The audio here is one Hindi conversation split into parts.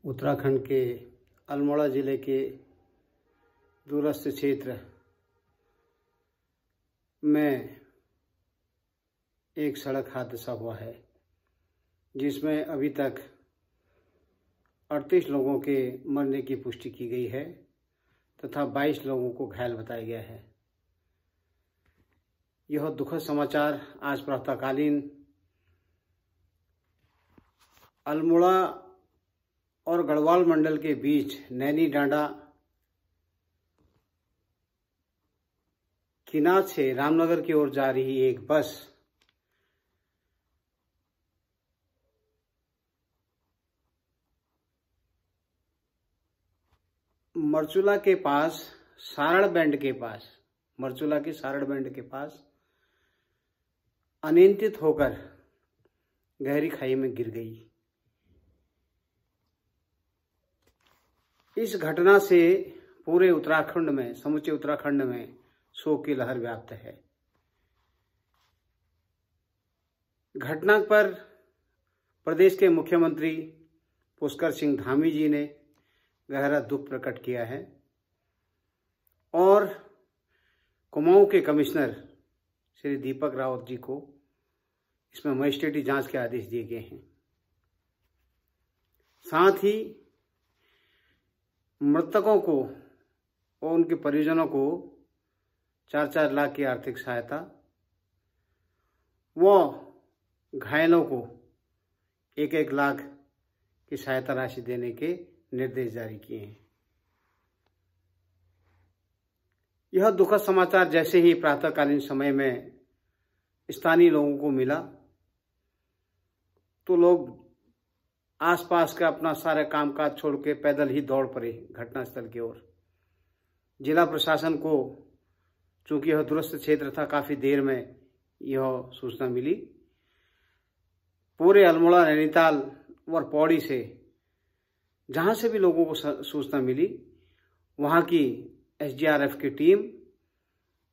उत्तराखंड के अल्मोड़ा ज़िले के दूरस्थ क्षेत्र में एक सड़क हादसा हुआ है जिसमें अभी तक 38 लोगों के मरने की पुष्टि की गई है तथा 22 लोगों को घायल बताया गया है। यह दुखद समाचार आज प्रातःकालीन अल्मोड़ा और गढ़वाल मंडल के बीच नैनी डांडा किनार से रामनगर की ओर जा रही एक बस मरचूला के पास सारण बैंड के पास मरचूला के सारण बैंड के पास अनियंत्रित होकर गहरी खाई में गिर गई। इस घटना से पूरे उत्तराखंड में, समूचे उत्तराखंड में शोक की लहर व्याप्त है। घटना पर प्रदेश के मुख्यमंत्री पुष्कर सिंह धामी जी ने गहरा दुख प्रकट किया है और कुमाऊं के कमिश्नर श्री दीपक रावत जी को इसमें मजिस्ट्रेटी जांच के आदेश दिए गए हैं। साथ ही मृतकों को और उनके परिजनों को 4-4 लाख की आर्थिक सहायता व घायलों को 1-1 लाख की सहायता राशि देने के निर्देश जारी किए हैं। यह दुखद समाचार जैसे ही प्रातःकालीन समय में स्थानीय लोगों को मिला तो लोग आसपास का अपना सारे कामकाज छोड़ के पैदल ही दौड़ पड़े घटनास्थल की ओर। जिला प्रशासन को, चूंकि यह दूरस्थ क्षेत्र था, काफी देर में यह सूचना मिली। पूरे अल्मोड़ा, नैनीताल और पौड़ी से जहां से भी लोगों को सूचना मिली, वहां की SDRF की टीम,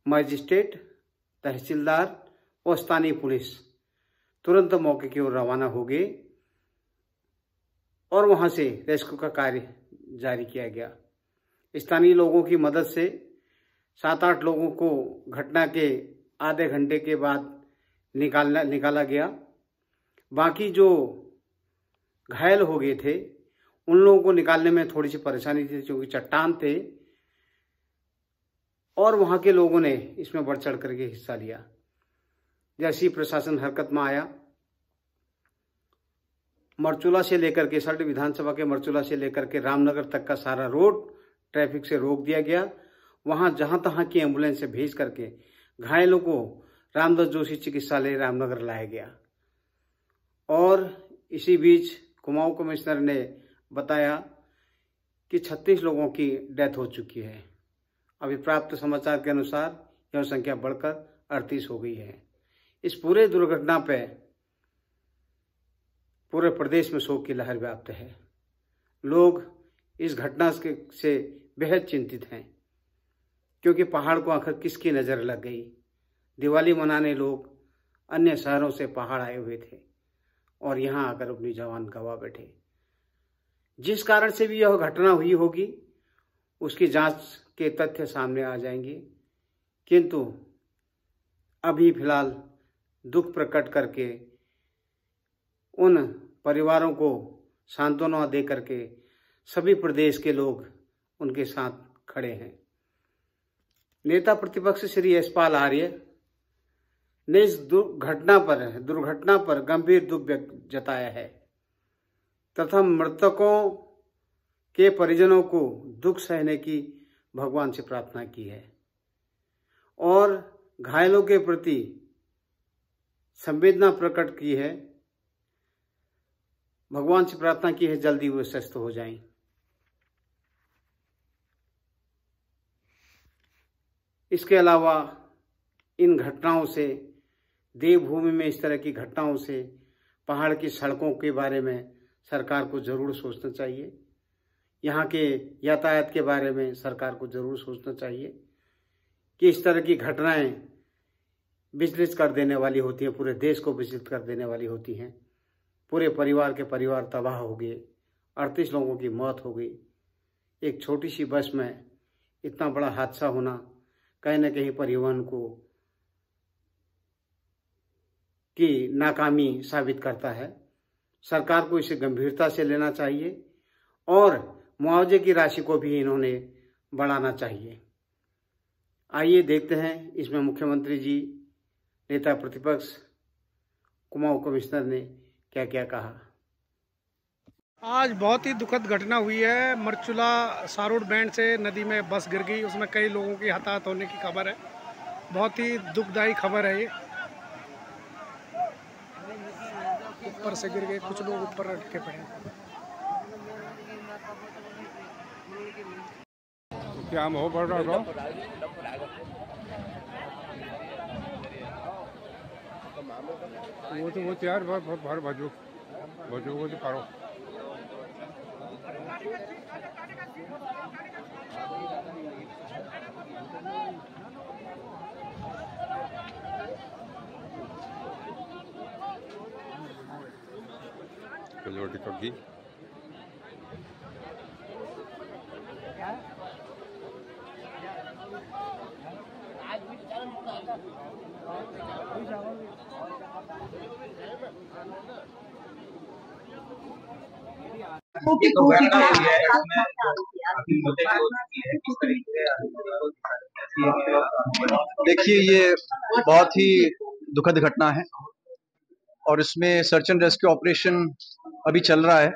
मजिस्ट्रेट, तहसीलदार और स्थानीय पुलिस तुरंत मौके की ओर रवाना हो गए और वहां से रेस्क्यू का कार्य जारी किया गया। स्थानीय लोगों की मदद से 7-8 लोगों को घटना के आधे घंटे के बाद निकाला गया। बाकी जो घायल हो गए थे उन लोगों को निकालने में थोड़ी सी परेशानी थी क्योंकि चट्टान थे और वहां के लोगों ने इसमें बढ़ चढ़ करके हिस्सा लिया। जैसे ही प्रशासन हरकत में आया, मरचूला से लेकर के सल्ट विधानसभा के मरचूला से लेकर के रामनगर तक का सारा रोड ट्रैफिक से रोक दिया गया। वहां जहां तहां की एम्बुलेंस से भेज करके घायलों को रामदास जोशी चिकित्सालय रामनगर लाया गया। और इसी बीच कुमाऊं कमिश्नर ने बताया कि 36 लोगों की डेथ हो चुकी है। अभी प्राप्त समाचार के अनुसार यह संख्या बढ़कर 38 हो गई है। इस पूरे दुर्घटना पे पूरे प्रदेश में शोक की लहर व्याप्त है। लोग इस घटना से बेहद चिंतित हैं क्योंकि पहाड़ को आखिर किसकी नजर लग गई। दिवाली मनाने लोग अन्य शहरों से पहाड़ आए हुए थे और यहां आकर अपनी जान गंवा बैठे। जिस कारण से भी यह घटना हुई होगी उसकी जांच के तथ्य सामने आ जाएंगे, किंतु अभी फिलहाल दुख प्रकट करके उन परिवारों को सांत्वना दे करके सभी प्रदेश के लोग उनके साथ खड़े हैं। नेता प्रतिपक्ष श्री यशपाल आर्य ने इस दुर्घटना पर गंभीर दुख जताया है तथा मृतकों के परिजनों को दुख सहने की भगवान से प्रार्थना की है और घायलों के प्रति संवेदना प्रकट की है। भगवान से प्रार्थना की है जल्दी वो स्वस्थ हो जाएं। इसके अलावा इन घटनाओं से, देवभूमि में इस तरह की घटनाओं से, पहाड़ की सड़कों के बारे में सरकार को जरूर सोचना चाहिए। यहाँ के यातायात के बारे में सरकार को जरूर सोचना चाहिए कि इस तरह की घटनाएं विचलित कर देने वाली होती हैं, पूरे देश को विचलित कर देने वाली होती हैं। पूरे परिवार के परिवार तबाह हो गए 38 लोगों की मौत हो गई। एक छोटी सी बस में इतना बड़ा हादसा होना कहीं न कहीं परिवहन को की नाकामी साबित करता है। सरकार को इसे गंभीरता से लेना चाहिए और मुआवजे की राशि को भी इन्होंने बढ़ाना चाहिए। आइए देखते हैं इसमें मुख्यमंत्री जी, नेता प्रतिपक्ष, कुमाऊं कमिश्नर ने क्या क्या कहा। आज बहुत ही दुखद घटना हुई है। मरचुला सारोड बैंड से नदी में बस गिर गई, उसमें कई लोगों की हताहत होने की खबर है। बहुत ही दुखदायी खबर है ये। ऊपर से गिर गए, कुछ लोग ऊपर अटके पड़े। क्या हो बढ़ रहा वो तैयार बहुत भार बाजू वो तो पारो रोटी सब्जी देखिए, ये बहुत ही दुखद घटना है और इसमें सर्च एंड रेस्क्यू ऑपरेशन अभी चल रहा है।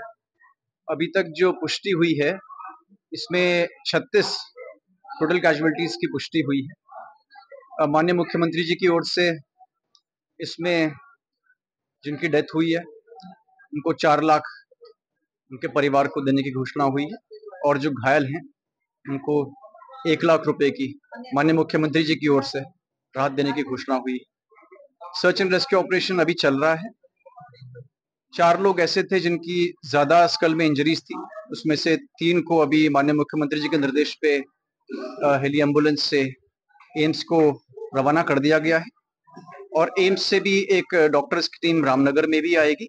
अभी तक जो पुष्टि हुई है इसमें 36 टोटल कैजुअलिटीज की पुष्टि हुई है। माननीय मुख्यमंत्री जी की ओर से इसमें जिनकी डेथ हुई है उनको 4 लाख उनके परिवार को देने की घोषणा हुई है और जो घायल हैं उनको 1 लाख रुपए की माननीय मुख्यमंत्री जी की ओर से राहत देने की घोषणा हुई है। सर्च एंड रेस्क्यू ऑपरेशन अभी चल रहा है। 4 लोग ऐसे थे जिनकी ज्यादा स्कल में इंजरीज थी, उसमें से 3 को अभी माननीय मुख्यमंत्री जी के निर्देश पे हेली एम्बुलेंस से एम्स को रवाना कर दिया गया है और एम्स से भी एक डॉक्टर्स की टीम रामनगर में भी आएगी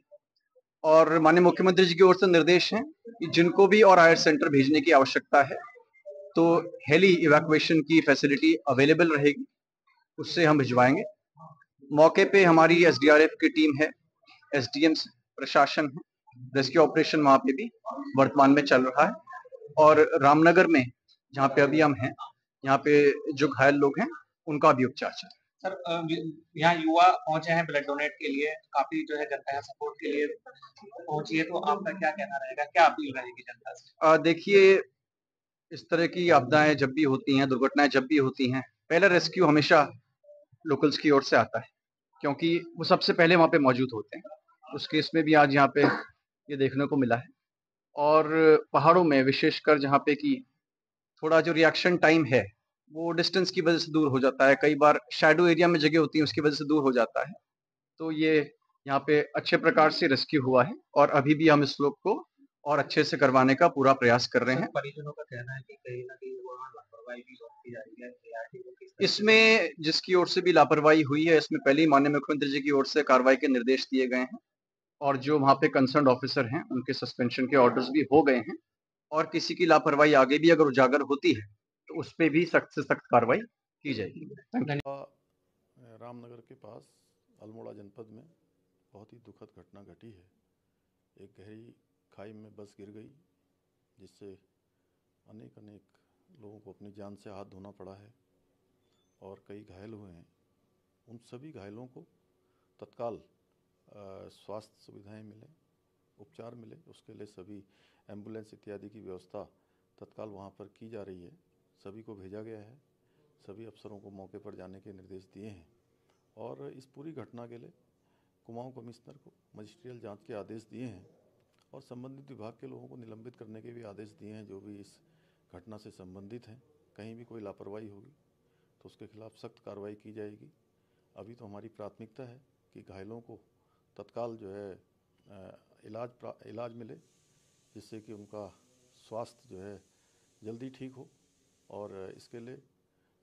और माननीय मुख्यमंत्री जी की ओर से निर्देश हैं कि जिनको भी और आयर सेंटर भेजने की आवश्यकता है तो हेली इवैक्यूएशन की फैसिलिटी अवेलेबल रहेगी, उससे हम भिजवाएंगे। मौके पे हमारी एसडीआरएफ की टीम है, एसडीएम प्रशासन है, रेस्क्यू ऑपरेशन वहां पे भी वर्तमान में चल रहा है और रामनगर में जहाँ पे अभी हम हैं, यहाँ पे जो घायल लोग हैं उनका भी उपचार चल रहा है। सर, यहाँ युवा पहुंचे हैं ब्लड डोनेट के लिए, काफी जो है जनता सपोर्ट के लिए पहुंची है, तो आपका क्या कहना रहेगा, क्या अपील रहेगी जनता से? देखिए, इस तरह की आपदाएं जब भी होती हैं, दुर्घटनाएं जब भी होती हैं, पहला रेस्क्यू हमेशा लोकल्स की ओर से आता है क्योंकि वो सबसे पहले वहां पे मौजूद होते हैं। उस केस में भी आज यहाँ पे ये देखने को मिला है और पहाड़ों में विशेषकर जहाँ पे कि थोड़ा जो रिएक्शन टाइम है वो डिस्टेंस की वजह से दूर हो जाता है, कई बार शैडो एरिया में जगह होती है उसकी वजह से दूर हो जाता है। तो ये यहाँ पे अच्छे प्रकार से रेस्क्यू हुआ है और अभी भी हम इस लोग को और अच्छे से करवाने का पूरा प्रयास कर रहे हैं। परिजनों का कहना है कि कहीं ना कहीं वहाँ लापरवाही भी होती जा रही है, इसमें जिसकी ओर से भी लापरवाही हुई है इसमें पहले ही माननीय मुख्यमंत्री जी की ओर से कार्रवाई के निर्देश दिए गए हैं और जो वहाँ पे कंसर्न ऑफिसर हैं उनके सस्पेंशन के ऑर्डर्स भी हो गए हैं और किसी की लापरवाही आगे भी अगर उजागर होती है तो उस पर भी सख्त से सख्त कार्रवाई की जाएगी। रामनगर के पास अल्मोड़ा जनपद में बहुत ही दुखद घटना घटी है। एक गहरी खाई में बस गिर गई जिससे अनेक लोगों को अपनी जान से हाथ धोना पड़ा है और कई घायल हुए हैं। उन सभी घायलों को तत्काल स्वास्थ्य सुविधाएं मिले, उपचार मिले, उसके लिए सभी एम्बुलेंस इत्यादि की व्यवस्था तत्काल वहां पर की जा रही है। सभी को भेजा गया है, सभी अफसरों को मौके पर जाने के निर्देश दिए हैं और इस पूरी घटना के लिए कुमाऊं कमिश्नर को मजिस्ट्रियल जांच के आदेश दिए हैं और संबंधित विभाग के लोगों को निलंबित करने के भी आदेश दिए हैं जो भी इस घटना से संबंधित हैं। कहीं भी कोई लापरवाही होगी तो उसके खिलाफ सख्त कार्रवाई की जाएगी। अभी तो हमारी प्राथमिकता है कि घायलों को तत्काल जो है इलाज मिले जिससे कि उनका स्वास्थ्य जो है जल्दी ठीक हो और इसके लिए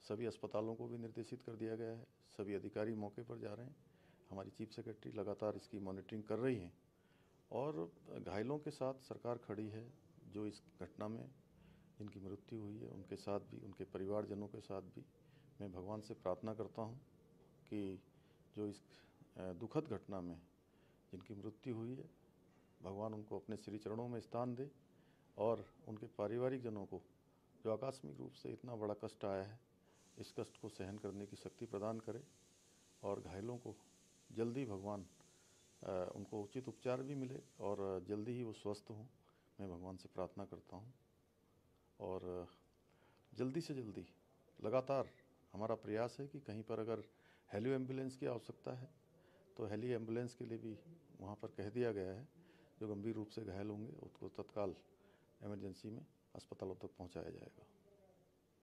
सभी अस्पतालों को भी निर्देशित कर दिया गया है। सभी अधिकारी मौके पर जा रहे हैं। हमारी चीफ सेक्रेटरी लगातार इसकी मॉनिटरिंग कर रही हैं और घायलों के साथ सरकार खड़ी है। जो इस घटना में जिनकी मृत्यु हुई है उनके साथ भी, उनके परिवारजनों के साथ भी मैं भगवान से प्रार्थना करता हूँ कि जो इस दुखद घटना में जिनकी मृत्यु हुई है, भगवान उनको अपने श्री चरणों में स्थान दे और उनके पारिवारिक जनों को जो आकस्मिक रूप से इतना बड़ा कष्ट आया है, इस कष्ट को सहन करने की शक्ति प्रदान करे और घायलों को जल्दी भगवान उनको उचित उपचार भी मिले और जल्दी ही वो स्वस्थ हों। मैं भगवान से प्रार्थना करता हूँ और जल्दी से जल्दी लगातार हमारा प्रयास है कि कहीं पर अगर हेली एम्बुलेंस की आवश्यकता है तो हेली एम्बुलेंस के लिए भी वहाँ पर कह दिया गया है। जो गंभीर रूप से घायल होंगे उसको तत्काल इमरजेंसी में अस्पतालों तक पहुँचाया जाएगा।